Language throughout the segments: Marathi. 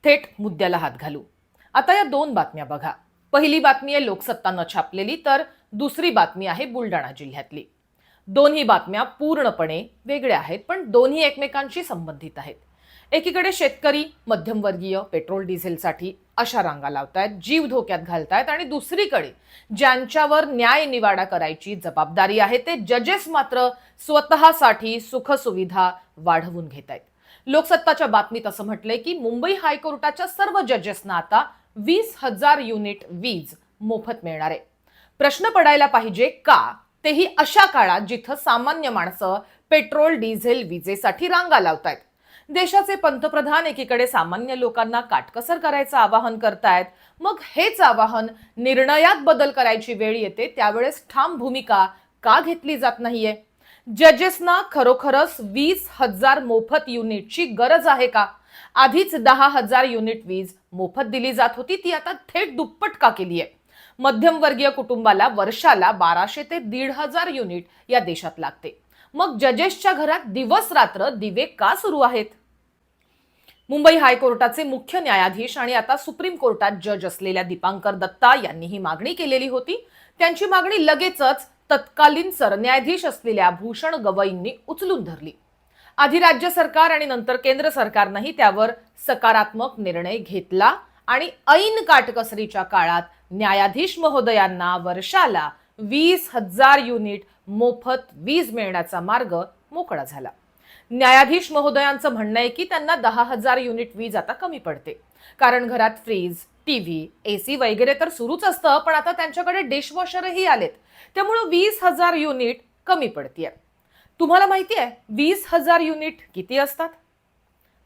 थेट मुद्द्याला हात घालू। आता या दोन बातम्या बघा। पहिली बातमी आहे लोकसत्ता न छापलेली, तर दुसरी बातमी आहे बुलढाणा जिल्ह्यातली। दोन्ही बातम्या पूर्णपणे वेगळ्या आहेत, पण दोन्ही एकमेकांशी संबंधित आहेत। एकीकडे शेतकरी, मध्यमवर्गीय पेट्रोल डिझेलसाठी अशा रांगा लावतायत, जीव धोक्यात घालतायत, आणि दुसरीकडे ज्यांच्यावर न्याय निवाडा करायची जबाबदारी आहे ते जजेस मात्र स्वतःसाठी सुखसुविधा वाढवून घेत आहेत। लोकसत्ताच्या बातमीत असं म्हटलंय की मुंबई हायकोर्टाच्या सर्व जजेसना आता 20,000 युनिट वीज मोफत मिळणार आहे। प्रश्न पडायला पाहिजे का, तेही अशा काळात जिथं सामान्य माणसं पेट्रोल डिझेल विजेसाठी रांगा लावतायत। देशाचे पंतप्रधान एकीकडे सामान्य लोकांना काटकसर करायचं आवाहन करतायत, मग हेच आवाहन निर्णयात बदल करायची वेळ येते त्यावेळेस ठाम भूमिका का घेतली जात नाहीये? जजेसना खरोखरच 20,000 मोफत युनिटची गरज आहे का? आधीच 10,000 युनिट वीज मोफत दिली जात होती, ती आता थेट दुप्पट का केली आहे? मध्यमवर्गीय कुटुंबाला वर्षाला 1200 ते 1,500 युनिट या देशात लागते, मग जजेसच्या घरात दिवस रात्र दिवे का सुरू आहेत? मुंबई हायकोर्टाचे मुख्य न्यायाधीश आणि आता सुप्रीम कोर्टात जज असलेल्या दीपांकर दत्ता यांनी ही मागणी केलेली होती। त्यांची मागणी लगेचच तत्कालीन सरन्यायाधीश असलेल्या भूषण गवईंनी उचलून धरली। आधी राज्य सरकार आणि नंतर केंद्र सरकारनेही त्यावर सकारात्मक निर्णय घेतला आणि ऐन काटकसरीच्या काळात न्यायाधीश महोदयांना वर्षाला 20,000 युनिट मोफत वीज मिळण्याचा मार्ग मोकळा झाला। न्यायाधीश महोदयांचं म्हणणं आहे की त्यांना 10,000 युनिट वीज आता कमी पडते, कारण घरात फ्रीज, टीव्ही, एसी वगैरे तर सुरूच असतं, पण आता त्यांच्याकडे डिशवॉशरही आलेत, त्यामुळे 20,000 युनिट कमी पडतीये। तुम्हाला माहिती आहे 20,000 युनिट किती असतात?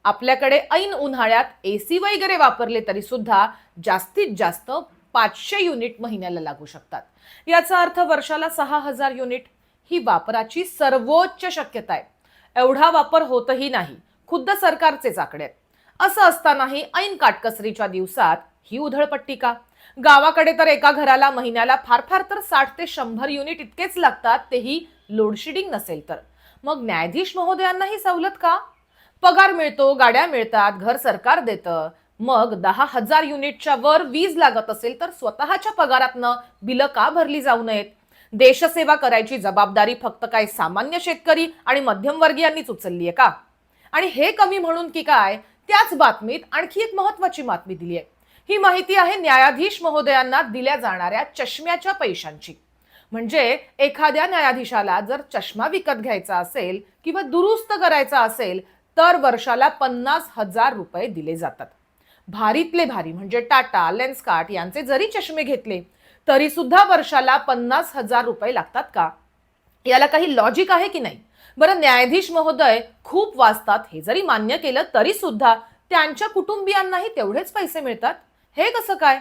आपल्याकडे ऐन उन्हाळ्यात एसी वगैरे वापरले तरी सुद्धा जास्तीत जास्त 500 युनिट महिन्याला लागू शकतात। याचा अर्थ वर्षाला 6,000 युनिट ही वापराची सर्वोच्च शक्यता आहे। एवढा वापर होतही नाही, खुद्द सरकारचेच आकडे आहेत। असं असतानाही ऐन काटकसरीच्या दिवसात ही उधळपट्टी का? गावाकडे तर एका घराला महिन्याला फार फार तर 60 ते 100 युनिट इतकेच लागतात, तेही लोडशेडिंग नसेल तर। मग न्यायाधीश महोदयांना ही सवलत का? पगार मिळतो, गाड्या मिळतात, घर सरकार देतं, मग 10,000 युनिटच्या वर वीज लागत असेल तर स्वतःच्या पगारातनं बिलं का भरली जाऊ नयेत? देशसेवा करायची जबाबदारी फक्त काय सामान्य शेतकरी आणि मध्यमवर्गीयांनीच उचलली आहे का? आणि हे कमी म्हणून की काय, त्याच बातमीत आणखी एक महत्त्वाची बातमी दिली आहे। ही माहिती आहे न्यायाधीश महोदयांना दिल्या जाणाऱ्या चष्म्याच्या पैशांची। म्हणजे एखाद्या न्यायाधीशाला जर चष्मा विकत घ्यायचा असेल किंवा दुरुस्त करायचा असेल तर वर्षाला 50,000 रुपये दिले जातात। भारीतले भारी म्हणजे टाटा, लेन्सकार्ट यांचे जरी चष्मे घेतले तरी सुद्धा वर्षाला 50,000 रुपये लागतात का? याला काही लॉजिक आहे की नाही? बरं, न्यायाधीश महोदय खूप वाचतात हे जरी मान्य केलं तरी सुद्धा त्यांच्या कुटुंबियांनाही तेवढेच पैसे मिळतात, हे कसं काय?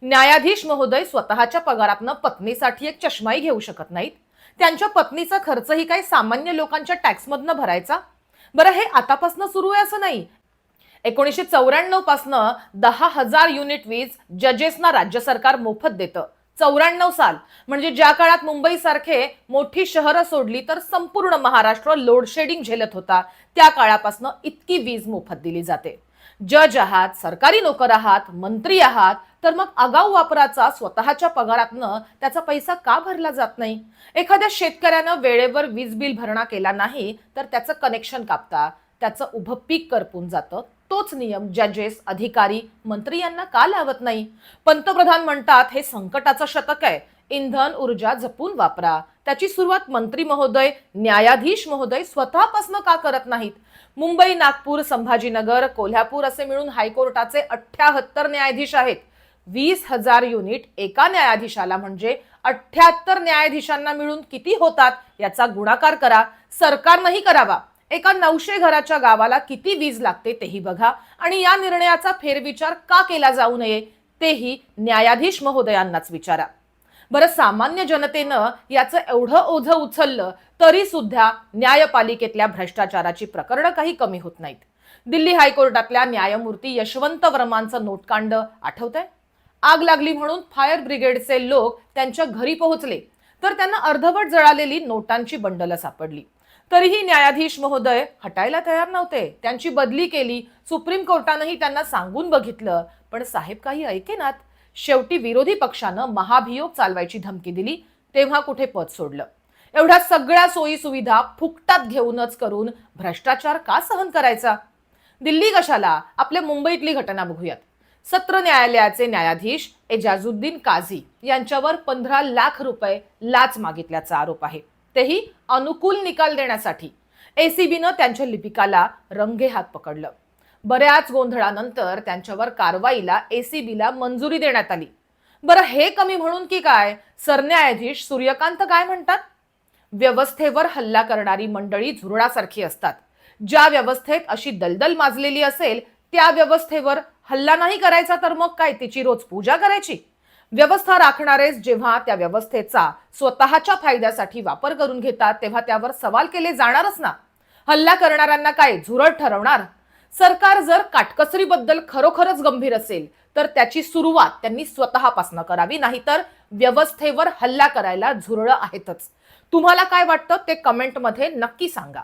न्यायाधीश महोदय स्वतःच्या पगारातनं पत्नीसाठी एक चष्माही घेऊ शकत नाहीत? त्यांच्या पत्नीचा खर्चही काही सामान्य लोकांच्या टॅक्समधनं भरायचा? बरं, हे आतापासून सुरू आहे असं नाही। 1994 पासनं 10,000 युनिट वीज जजेसना राज्य सरकार मोफत देतं। 94 साल म्हणजे ज्या काळात मुंबई सारखे मोठी शहरं सोडली तर संपूर्ण महाराष्ट्र लोडशेडिंग झेलत होता, त्या काळापासून इतकी वीज मोफत दिली जाते। जज आहात, सरकारी नोकर आहात, मंत्री आहात, तर मग आगाऊ वापराचा स्वतःच्या पगारातनं त्याचा पैसा का भरला जात नाही? एखाद्या शेतकऱ्यानं वेळेवर वीज बिल भरणा केला नाही तर त्याचं कनेक्शन कापता, त्याचं उभं पीक करपून जातं। तोच नियम जजेस, अधिकारी, मंत्री यांना का लावत नाही? पंतप्रधान म्हणतात हे संकटाचं शतक आहे, इंधन ऊर्जा जपून वापरा। त्याची सुरुवात मंत्री महोदय, न्यायाधीश महोदय स्वतःपासून का करत नाहीत? मुंबई, नागपूर, संभाजीनगर, कोल्हापूर असे मिळून हायकोर्टाचे 78 न्यायाधीश आहेत। 20,000 युनिट एका न्यायाधीशाला म्हणजे 78 न्यायाधीशांना मिळून किती होतात याचा गुणाकार करा, सरकारनंही करावा। एका 900 घराच्या गावाला किती वीज लागते तेही बघा, आणि या निर्णयाचा फेरविचार का केला जाऊ नये तेही न्यायाधीश महोदयांनाच विचारा। बरं, सामान्य जनतेनं याचं एवढं ओझं उचललं तरी सुद्धा न्यायपालिकेतल्या भ्रष्टाचाराची प्रकरणं काही कमी होत नाहीत। दिल्ली हायकोर्टातल्या न्यायमूर्ती यशवंत वर्मांचं नोटकांड आठवतंय? आग लागली म्हणून फायर ब्रिगेडचे लोक त्यांच्या घरी पोहोचले तर त्यांना अर्धवट जळालेली नोटांची बंडलं सापडली। तरीही न्यायाधीश महोदय हटायला तयार नव्हते. त्यांची बदली केली. सुप्रीम कोर्टानंही त्यांना सांगून बघितलं, पण साहेब काही ऐकेनात. शेवटी विरोधी पक्षानं महाभियोग चालवायची धमकी दिली, तेव्हा कुठे पद सोडलं. एवढ्या सगळ्या सोयी सुविधा फुकटात घेऊनच करून भ्रष्टाचार का सहन करायचा? दिल्ली कशाला, आपल्या मुंबईतली घटना बघूयात. सत्र न्यायालयाचे न्यायाधीश एजाजुद्दीन काझी यांच्यावर 15 लाख रुपये लाच मागितल्याचा आरोप आहे, तेही अनुकूल निकाल देण्यासाठी. एसीबीनं त्यांच्या लिपिकाला रंगेहात पकडलं. बऱ्याच गोंधळानंतर त्यांच्यावर कारवाईला एसीबीला मंजुरी देण्यात आली. बरं, हे कमी म्हणून की काय, सरन्यायाधीश सूर्यकांत काय म्हणतात? व्यवस्थेवर हल्ला करणारी मंडळी झुरळासारखी असतात. ज्या व्यवस्थेत अशी दलदल माजलेली असेल त्या व्यवस्थेवर हल्ला नाही करायचा, तर मग काय तिची रोज पूजा करायची? व्यवस्था राखणारेच जेव्हा त्या व्यवस्थेचा स्वतःच्या फायद्यासाठी वापर करून घेतात, तेव्हा त्यावर सवाल केले जाणारच ना. हल्ला करणाऱ्यांना काय झुरळ ठरवणार? सरकार जर काटकसरीबद्दल खरोखरच गंभीर असेल तर त्याची सुरुवात त्यांनी स्वतःपासून करावी, नाहीतर व्यवस्थेवर हल्ला करायला झुरळ आहेतच. तुम्हाला काय वाटतं ते कमेंटमध्ये नक्की सांगा.